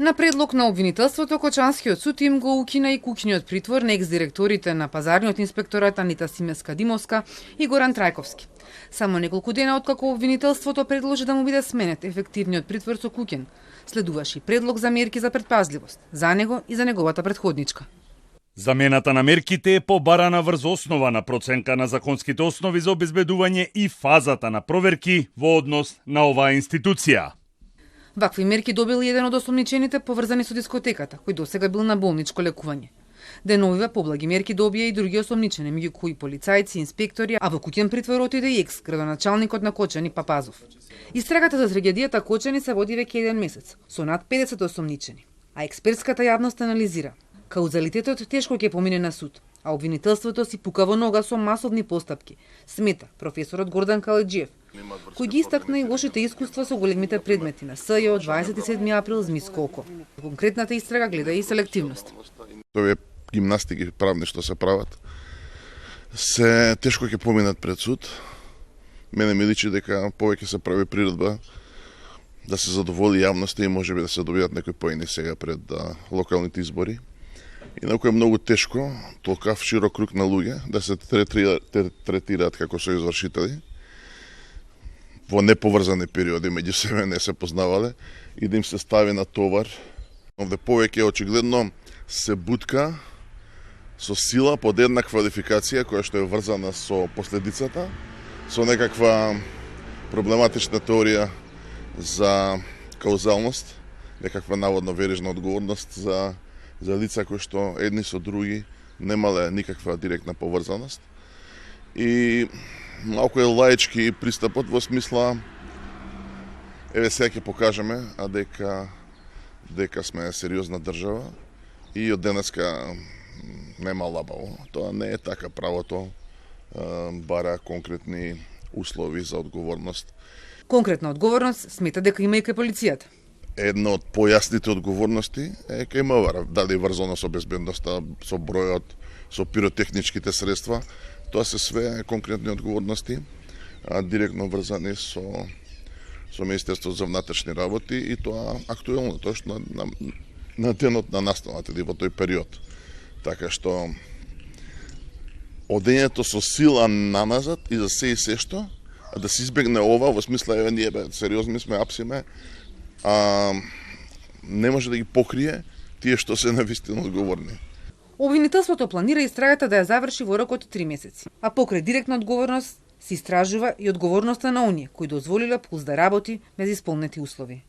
На предлог на обвинителството, Кочанскиот суд им го укина и куќниот притвор на екс-директорите на Пазарниот инспекторат Анита Симеска-Димовска и Горан Трајковски. Само неколку дена откако обвинителството предложи да му биде сменет ефективниот притвор со куќен, следуваше и предлог за мерки за предпазливост за него и за неговата претходничка. Замената на мерките е побарана врз основа на проценка на законските основи за обезбедување и фазата на проверки во однос на оваа институција. Вакви мерки добил и еден од осомничените поврзани со дискотеката, кој досега бил на болничко лекување. Деновиве поблаги мерки добија и други осомничени, меѓу кои полицајци, инспектори, а во куќен притвор отиде и екс-градоначалникот на Кочани Папазов. Истрагата за трагедијата Кочани се води веќе еден месец, со над 50 осомничени, а експертската јавност анализира. Каузалитетот тешко ќе помине на суд, а обвинителството си пука во нога со масовни постапки, смета професорот Гордан Каледжиев, кој ги истакна и лошите искуства со големите предмети на СЈО 27 април Змис Колко. Конкретната истрага гледа и селективност. Овие гимнастики правни што се прават, се тешко ќе поминат пред суд. Мене ми личи дека повеќе се прави природба да се задоволи јавноста и можеби да се добијат некои поени сега пред локалните избори. Инаку е многу тешко толкав широк круг на луѓе да се третираат како со извршители во неповрзани периоди, меѓу себе не се познавале и да им се стави на товар. Овде повеќе очигледно се бутка со сила под една квалификација која што е врзана со последицата, со некаква проблематична теорија за каузалност, некаква наводно верижна одговорност за лица кои што едни со други немале никаква директна поврзаност. И малку е лаички пристапот во смисла еве сега ќе покажеме дека сме сериозна држава и од денеска нема лабаво. Тоа не е така, правото бара конкретни услови за одговорност. Конкретна одговорност смета дека има и кај полицијата. Една од појасните одговорности е кај МВР, дали врзано со безбедноста, со бројот, со пиротехничките средства. Тоа се све конкретни одговорности, директно врзани со Министерството за внатрешни работи и тоа актуелно, точно на денот на настаната или во тој период. Така што одењето со сила наназад и за се и се што, да се избегне ова, во смисла еве ние сериозни сме, апсиме, не може да ги покрие тие што се навистина одговорни. Обвинителството планира истрагата да ја заврши во рок од 3 месеци, а покрај директна одговорност се истражува и одговорноста на оние кои дозволиле Пулс да работи без исполнети услови.